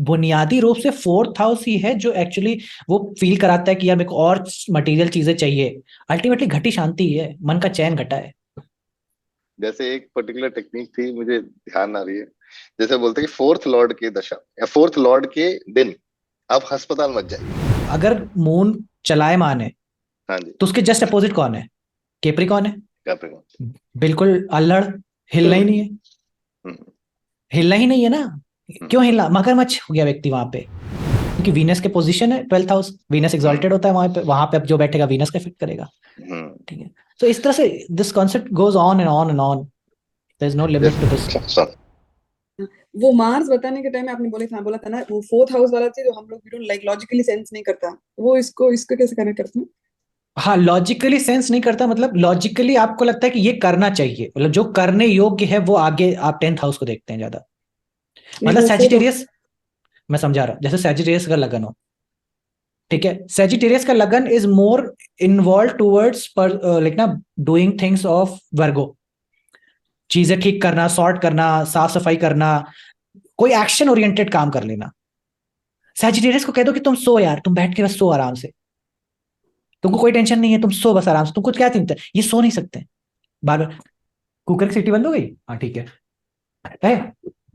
बुनियादी रूप से फोर्थ हाउस ही है जो एक्चुअली वो फील कराता है कि यार मेरे को और मटेरियल चीजें चाहिए। अल्टीमेटली घटी शांति ही है, मन का चैन घटा है। जैसे एक पर्टिकुलर टेक्निक थी, मुझे ध्यान आ रही है। जैसे बोलते हैं कि फोर्थ लॉर्ड की दशा या फोर्थ लॉर्ड के दिन आप अस्पताल मत जाइए। अगर मून चलायमान है हाँ जी। तो उसके जस्ट अपोजिट कौन है? केप्रिकॉन है। कैप्रिकॉन। बिल्कुल अल्लड़, हिलना ही नहीं है। हम्म। हिलना ही नहीं है ना। हम्म। क्यों हिलना? मगरमच्छ हो गया व्यक्ति वहां पे, क्योंकि वीनस के पोजीशन है 12th हाउस, वीनस हम्म। एक्सॉल्टेड होता है वहां पे अब जो बैठेगा वीनस का इफेक्ट करेगा। हम्म। ठीक है। तो इस तरह से this concept goes on and on and on, there is no limit to this. जैसे वो मार्स बताने के टाइम में आपने बोला था ना, वो फोर्थ हाउस वाला चीज जो हम लोग लाइक लॉजिकली सेंस नहीं करता, वो इसको इसको कैसे कनेक्ट करते हैं? हाँ, लॉजिकली सेंस नहीं करता, मतलब लॉजिकली आपको लगता है कि ये करना चाहिए, मतलब जो करने योग्य है वो आगे आप 10th हाउस को देखते हैं ज्यादा। नहीं मतलब वो फोर्थ। सैजिटेरियस, मैं समझा रहा हूं, जैसे सैजिटेरियस का लगन हो, ठीक है, सैजिटेरियस का लगन इज मोर इन्वॉल्व टूवर्ड्स पर लाइक ना डूइंग थिंग्स ऑफ वर्गो, चीजें ठीक करना, सॉर्ट करना, साफ सफाई करना, कोई एक्शन ओरिएंटेड काम कर लेना। सैजिटेरियस को कह दो कि तुम सो यार, तुम बैठ के बस सो आराम से, तुमको कोई टेंशन नहीं है, तुम सो बस आराम से, तुमको क्या चिंता है? ये सो नहीं सकते बार बार। कुकर की सीटी बंद हो गई, हाँ ठीक है, ए,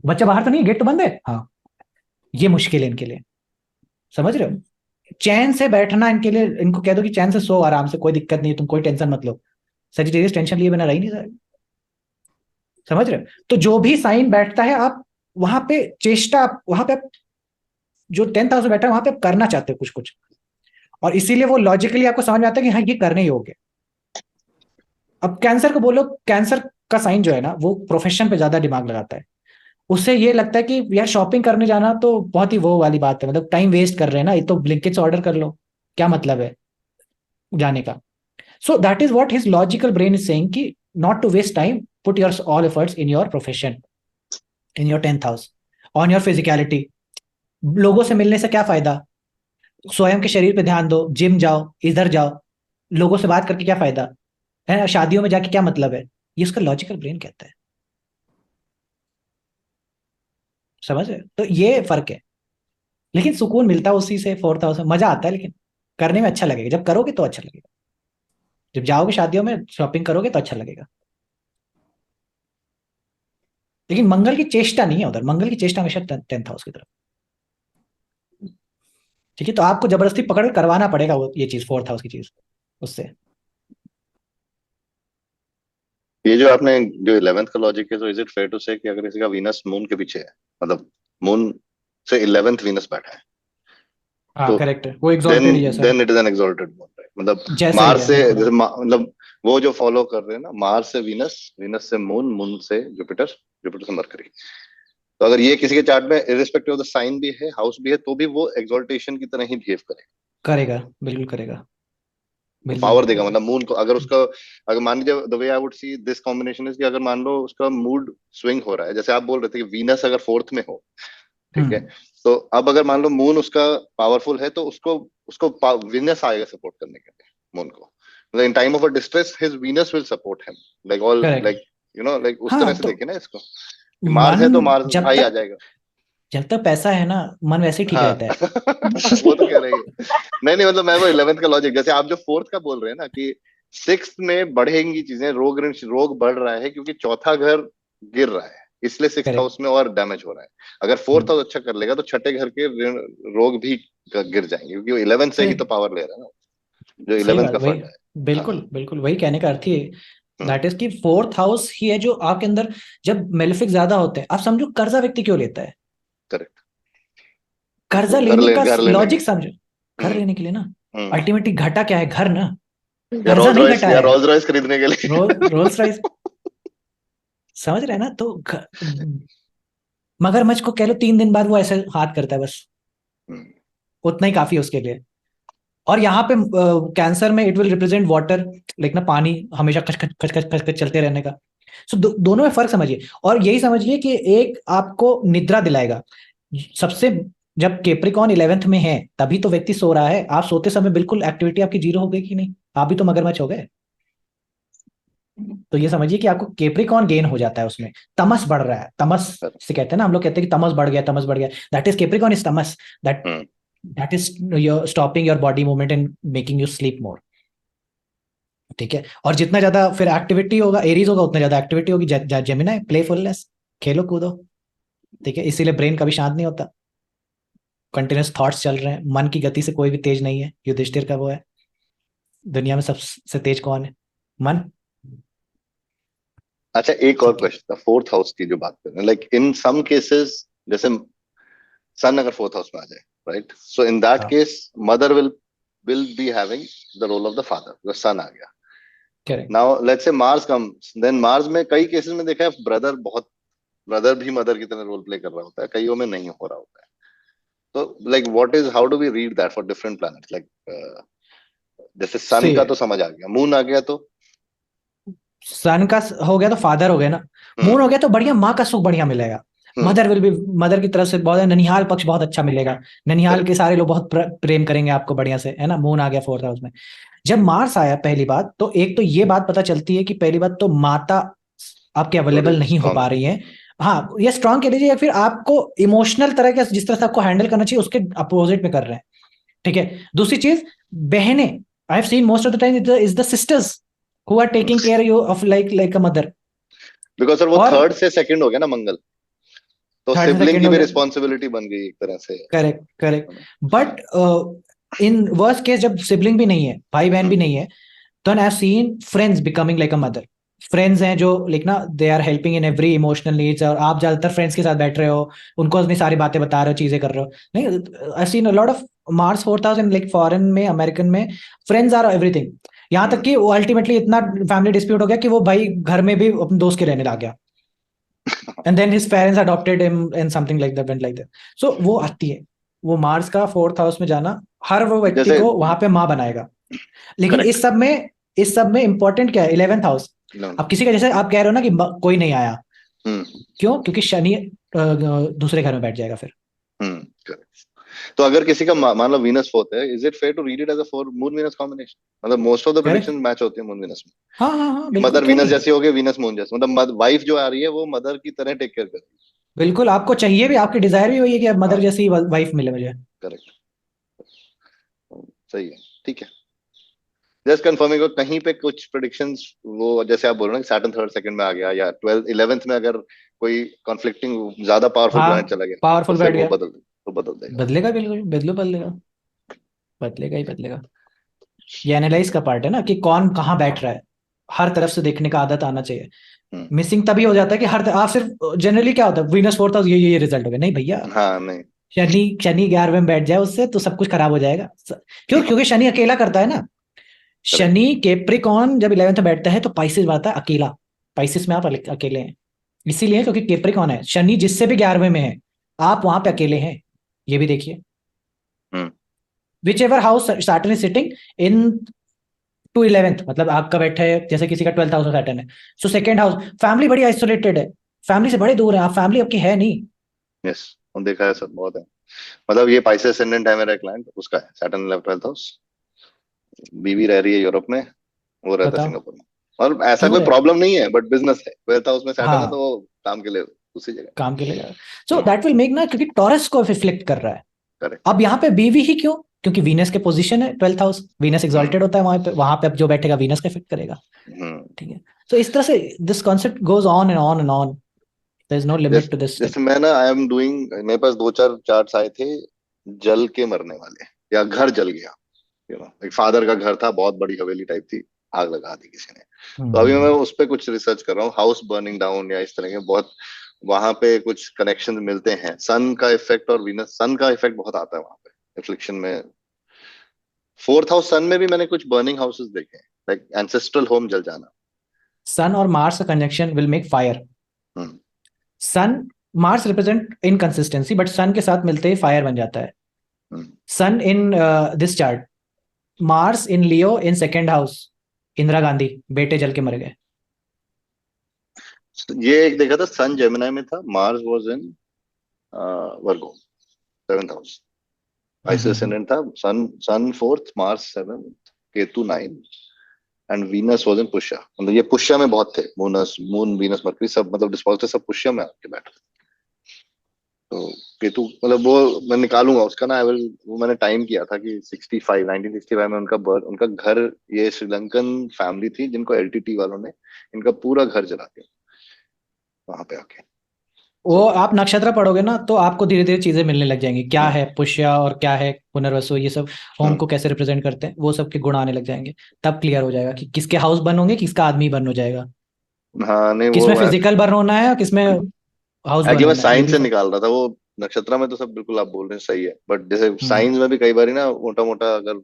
बच्चा बाहर तो नहीं है, गेट तो बंद है, हाँ। ये मुश्किल है इनके लिए, समझ रहे हो? चैन से बैठना इनके लिए, इनको कह दो कि चैन से सो आराम से, कोई दिक्कत नहीं है, तुम कोई टेंशन मत लो। सजिटेरियस टेंशन लिए बिना रह ही नहीं सकते, समझ रहे हो? तो जो भी साइन बैठता है आप वहां पे चेष्टा, वहां पे जो 10th हाउस में बैठा है वहां पे आप करना चाहते हो कुछ कुछ, और इसीलिए वो लॉजिकली आपको समझ में आता है कि हाँ ये करने योग्य है। अब कैंसर को बोलो, कैंसर का साइन जो है ना वो प्रोफेशन पे ज्यादा दिमाग लगाता है। उससे ये लगता है कि यार शॉपिंग करने जाना तो बहुत ही वो वाली बात है, मतलब टाइम वेस्ट कर रहे हैं ना, ये तो ब्लिंकिट से ऑर्डर कर लो, क्या मतलब है जाने का? So that is what his logical brain is saying कि not to waste time, put your all efforts in your profession, in your 10th house, on your physicality. लोगों से मिलने से क्या फायदा? स्वयं के शरीर पे ध्यान दो, जिम जाओ, इधर जाओ, लोगों से बात करके क्या फायदा है? शादियों में जाके क्या मतलब है? ये उसका लॉजिकल ब्रेन कहता है, समझ रहे हो? तो ये फर्क है। लेकिन सुकून मिलता है उसी से, 4th हाउस में मजा आता है, लेकिन करने में अच्छा लगेगा, जब करोगे तो अच्छा लगेगा, जब जाओगे शादियों में शॉपिंग करोगे तो अच्छा लगेगा। लेकिन मंगल की चेष्टा नहीं है उधर, मंगल की चेष्टा हमेशा 10th हाउस की तरफ। ठीक है, तो आपको जबरदस्ती पकड़ कर करवाना पड़ेगा वो ये चीज, 4th हाउस की चीज उससे। ये जो आपने जो 11th का लॉजिक है, तो इज इट फेयर टू से कि अगर किसी का वीनस मून के पीछे है, मतलब मून से 11th वीनस बैठा है, हाँ तो करेक्ट है, वो देन एग्जॉल्टेड ही जैसा है। Then it is an exalted moon, right? मतलब जैसा ही मार्स है से बिल्कुल। जैसे मतलब वो जो फॉलो कर रहे हैं ना, मार्स से वीनस, वीनस से मून, मून से जुपिटर, जुपिटर से मरकरी। तो अगर ये किसी के चार्ट में इरिस्पेक्टिव ऑफ द साइन भी है, हाउस भी है, तो भी वो एक्सॉल्टेशन की तरह ही बिहेव करेगा। करेगा, बिल्कुल करेगा, वो बिल्कुल पावर देगा, करेगा। मतलब मून को अगर उसका, अगर मान लीजिए the way I would see this combination is कि अगर मान लो उसका मूड स्विंग हो रहा है, जैसे आप बोल रहे थे कि वीनस अगर फोर्थ में हो, ठीक है, हम्म। तो अब अगर मान लो मून उसका पावरफुल है, तो उसको उसको वीनस आएगा सपोर्ट करने के लिए मून को, मतलब in time of a distress his Venus will support him, like all correct. Like like उस हाँ तरह से तो देखे ना इसको, कि मार्स मन, है तो मार्स जब भाई आ तक, जाएगा। जब तक पैसा है ना, मन वैसे ही ठीक हाँ रहता है। वो तो कह रही है। नहीं नहीं, मतलब मैं वो 11th का लॉजिक, जैसे आप जो फोर्थ का बोल रहे हैं ना कि सिक्स में बढ़ेंगी चीजें, रोग रोग बढ़ रहा है क्योंकि चौथा घर गिर रहा है, इसलिए सिक्स करेक्ट। हाउस में और डैमेज हो रहा है। अगर फोर्थ हाउस अच्छा कर लेगा तो छठे घर के रोग भी गिर जाएंगे, क्योंकि वो 11th से ही सही, तो पावर ले रहा है ना, जो सही 11th बात का वही, फंड है। हाँ। बिल्कुल बिल्कुल वही कहने का अर्थ ही है। हम्म। दैट इज कि 4th हाउस ही है जो आपके अंदर, जब मेलेफिक ज्यादा होते हैं, आप समझो कर्जा व्यक्ति क्यों लेता है? करेक्ट। कर्जा घर लेने ले, का घर लेने के लॉजिक लिए। समझो, घर हम्म। लेने के लिए ना। हम्म। अल्टीमेटली घटा क्या है? घर ना, या कर्जा रोल्स नहीं रॉयस, घटा या है। रोल्स रॉयस खरीदने के लिए। रोल्स रॉयस, समझ रहे हैं ना? तो मगरमच्छ को कह लो 3 दिन बाद वो ऐसे हाथ करता है बस, हम्म। उतना ही काफी है उसके लिए। और यहाँ पे कैंसर में it will represent water, like ना पानी हमेशा खच खच खच खच खच खच चलते रहने का। सो दोनों में फर्क समझिए, और यही समझिए कि एक आपको निद्रा दिलाएगा सबसे, जब केप्रिकॉन 11th में है तभी तो व्यक्ति सो रहा है, आप सोते समय बिल्कुल एक्टिविटी आपकी जीरो हो गई कि नहीं? आप भी तो मगरमच्छ हो गए। तो ये समझिए कि आपको केप्रिकॉन गेन हो जाता है, उसमें तमस बढ़ रहा है, तमस से कहते हैं ना, हम लोग कहते हैं कि तमस बढ़ गया, तमस बढ़ गया, that is Capricorn is Tamas, that hmm. That is your stopping your body movement and making you sleep मोर। ठीक है, और जितना ज्यादा फिर एक्टिविटी होगा, एरीज होगा, उतना ज्यादा एक्टिविटी होगी, जेमिनी प्लेफुलनेस, खेलो कूदो। ठीक है, इसीलिए ब्रेन कभी शांत नहीं होता, कंटिन्यूस थॉट्स चल रहे हैं, मन की गति से कोई भी तेज नहीं है, युधिष्ठिर का वो है, दुनिया में सबसे तेज कौन है? मन। अच्छा, एक और ठीक है। क्वेश्चन था फोर्थ हाउस की जो बात कर रहे हैं, लाइक इन सम केसेस, जैसे सन अगर फोर्थ हाउस में आ जाए, राइट, सो इन दैट हाँ, case mother will be having the role of the father, Sun आ गया। Correct. Now let's say Mars comes, then Mars में कई केसेस में देखा है ब्रदर भी मदर की तरह रोल प्ले कर रहा होता है, कईयों में नहीं हो रहा होता है। तो like what is, how do we read that for different planets, like जैसे सन सी, का तो समझ आ गया, मून आ गया तो। सन का हो गया तो फादर हो गया ना, हम्म। मून हो गया तो बढ़िया, माँ का सुख बढ़िया मिलेगा, हम्म। मदर विल बी, मदर की तरफ से बहुत, ननिहाल पक्ष बहुत अच्छा मिलेगा, ननिहाल के करेक्ट। सारे लोग बहुत प्रेम करेंगे आपको बढ़िया से, है ना, मून आ गया फोर्थ हाउस में। जब मार्स आया, पहली बात तो एक तो ये बात पता चलती है कि पहली बात तो माता आपके थोड़ी अवेलेबल नहीं हो स्ट्रांग पा है। रही है। हाँ, ये स्ट्रांग कह लीजिए, या फिर आपको इमोशनल तरह के जिस तरह से आपको हैंडल करना चाहिए उसके अपोजिट में कर रहे हैं। ठीक है, दूसरी चीज, बहनें, I have seen most of the time is the sisters who are taking care you of like a mother. Because sir वो और थर्ड से सेकंड हो गया ना मंगल, तो थर्ड से सिबलिंग सेकंड की हो भी गया, रिस्पॉन्सिबिलिटी बन गई एक तरह से, करेक्ट करेक्ट। है ना? बट इन वर्स्ट केस जब सिबलिंग भी नहीं है, भाई बहन भी हम्म। नहीं है, then I've seen friends becoming like a mother. Friends हैं जो लाइक ना, they are helping in every emotional needs, और आप ज्यादातर फ्रेंड्स के साथ बैठ रहे हो, उनको अपनी सारी बातें बता रहे हो, चीजें कर रहे हो। नहीं, I seen a lot of Mars 4000 like foreign में, अमेरिकन में, फ्रेंड्स आर एवरीथिंग। यहाँ तक हम्म। कि वो अल्टीमेटली इतना फैमिली डिस्प्यूट हो गया कि वो भाई घर में भी अपने दोस्त के रहने लग गया, and then his parents adopted him and something like that, went like that. So वो आती है, वो मार्स का फोर्थ हाउस में जाना हर वो व्यक्ति जैसे को वहां पे माँ बनाएगा। लेकिन करेक्ट। इस सब में इंपॉर्टेंट क्या है, 11th हाउस। अब किसी का, जैसे आप कह रहे हो ना कि कोई नहीं आया, हम्म। क्यों? क्योंकि शनि दूसरे घर में बैठ जाएगा फिर। हम्म। करेक्ट। तो अगर किसी का मान लो वीनस फोर्थ है, is it fair to read it as a four Moon Venus combination? मतलब most of the correct. Prediction match होती है मून वीनस में, हाँ हाँ हाँ, कि बिल्कुल, मदर क्यों वीनस नहीं। जैसी होगी, वीनस मून जैसी, मतलब वाइफ जो आ रही है वो मदर की तरह टेक केयर कर रही बिल्कुल, आपको चाहिए भी, आपकी डिजायर भी वही है कि अब है। मदर हाँ। जैसी वाइफ मिले मुझे। करेक्ट। सही है, ठीक है। जस्ट कंफर्मिंग, कहीं पे कुछ प्रिडिक्शंस, वो जैसे आप बोल रहे हो ना, सैटर्न थर्ड सेकंड में आ गया, या 12th 11th में अगर कोई कॉन्फ्लिक्टिंग ज्यादा पावरफुल हाँ, प्लैनेट चला गया, तो पावरफुल फिर बैठ वो गया, बदल देगा। बदलेगा, बिल्कुल बदलेगा, बदलेगा ही बदलेगा। ये एनालाइज का पार्ट है ना, कि कौन कहाँ बैठ रहा है, हर तरफ से देखने का आदत आना चाहिए। हम्म। मिसिंग तभी हो जाता है कि आप सिर्फ, जनरली क्या होता है, वीनस फोर्थ हाउस, ये रिजल्ट हो गया, नहीं भैया। हाँ, नहीं। शनि शनि 11वें में बैठ जाए उससे तो सब कुछ खराब हो जाएगा। क्यों? क्योंकि शनि अकेला करता है ना। करेक्ट। शनि केप्रिकॉन जब 11th में बैठता है तो पाइसिस बनता है अकेला, पाइसिस में आप अकेले हैं, इसीलिए क्योंकि केप्रिकॉन है, शनि जिससे भी 11वें में है, आप वहां पे अकेले हैं, ये भी देखिए। Hmm. Whichever house Saturn is sitting in to 11th, मतलब आपका बैठा है, जैसे किसी का 12th हाउस सैटर्न है, सो सेकंड हाउस, फैमिली बड़ी आइसोलेटेड है, फैमिली से बड़े दूर है आप, फैमिली आपकी है नहीं। यस, हम देखा है सर, बहुत है। मतलब ये पाइसेस असेंडेंट है मेरा क्लाइंट, उसका है सैटर्न 12th हाउस, बीवी रह रही है यूरोप में, वो रहता है बताओ, सिंगापुर में। और ऐसा क्यों कोई रहे? प्रॉब्लम नहीं है, बट बिजनेस है, 12th हाउस में सैटर्न है, तो हाँ, वो काम के लिए उसी जगह। काम के लिए जा रहा है, सो हम्म। दैट विल मेक ना, क्योंकि टॉरस को रिफ्लेक्ट कर रहा है। करेक्ट। अब यहाँ पे बीवी ही क्यों? क्योंकि वीनस के पोजीशन है 12th हाउस, वीनस हम्म। एक्सॉल्टेड होता है वहां पे अब जो बैठेगा वीनस का इफेक्ट करेगा। हम्म। ठीक है, तो इस तरह से this concept goes on and on and on, there is no limit जैसे टू दिस थिंग। जैसे मैं ना, आई एम डूइंग, मेरे पास दो चार चार्ट्स आए थे जल के मरने वाले, या घर जल गया, एक फादर का घर था, बहुत बड़ी हवेली टाइप थी, आग लगा दी किसी ने। तो अभी मैं उस पर कुछ रिसर्च कर रहा हूँ, हाउस बर्निंग डाउन या इस तरह के बहुत, वहां पे कुछ कनेक्शन मिलते हैं, सन का इफेक्ट और वीनस, सन का इफेक्ट बहुत आता है वहां पे रिफ्लेक्शन में। फोर्थ हाउस सन में भी मैंने कुछ बर्निंग हाउसेस देखे हैं, लाइक एंसेस्ट्रल होम जल जाना। सन और मार्स का conjunction will make fire. Hmm. Sun, Mars represent inconsistency, but Sun के साथ मिलते ही फायर बन जाता है। हम्म। Sun in this chart, Mars in Leo in second house, Indira Gandhi बेटे जल के मर गए। ये एक देखा था, सन जेमिनी में था, Mars was in Virgo, 7th house, hmm, आइस हम्म, ascendant था, Sun Sun fourth, Mars 7th, Ketu 9, and Venus was in Pushya, मतलब ये पुष्या में बहुत थे, मून वीनस मरकरी सब, मतलब डिस्पोजल सब पुष्या में आके बैठे। तो केतु मतलब वो मैं निकालूंगा उसका ना, आई विल, वो मैंने टाइम किया था कि 65 1965 में उनका बर्थ, उनका घर, ये श्रीलंकन फैमिली थी जिनको एलटीटी वालों ने इनका पूरा घर जला दिया वहां पे आके। वो So, आप नक्षत्र पढ़ोगे ना तो आपको धीरे धीरे चीजें मिलने लग जाएंगी, क्या है पुष्या और क्या है पुनर्वसु, ये सब होम को कैसे रिप्रेजेंट करते हैं, वो सब के गुण आने लग जाएंगे। तब क्लियर हो जाएगा कि किसके हाउस बर्न होंगे, किसका आदमी बर्न हो जाएगा, हाँ नहीं वो किसमें फिजिकल बर्न होना है और किसमें हाउस बर्न एक्चुअली मैं होना है, ये साइंस भी से सब। निकाल रहा था वो, नक्षत्र में तो सब बिल्कुल आप बोल रहे हैं सही है, बट जैसे हम्म। साइंस में भी कई बार ना मोटा मोटा अगर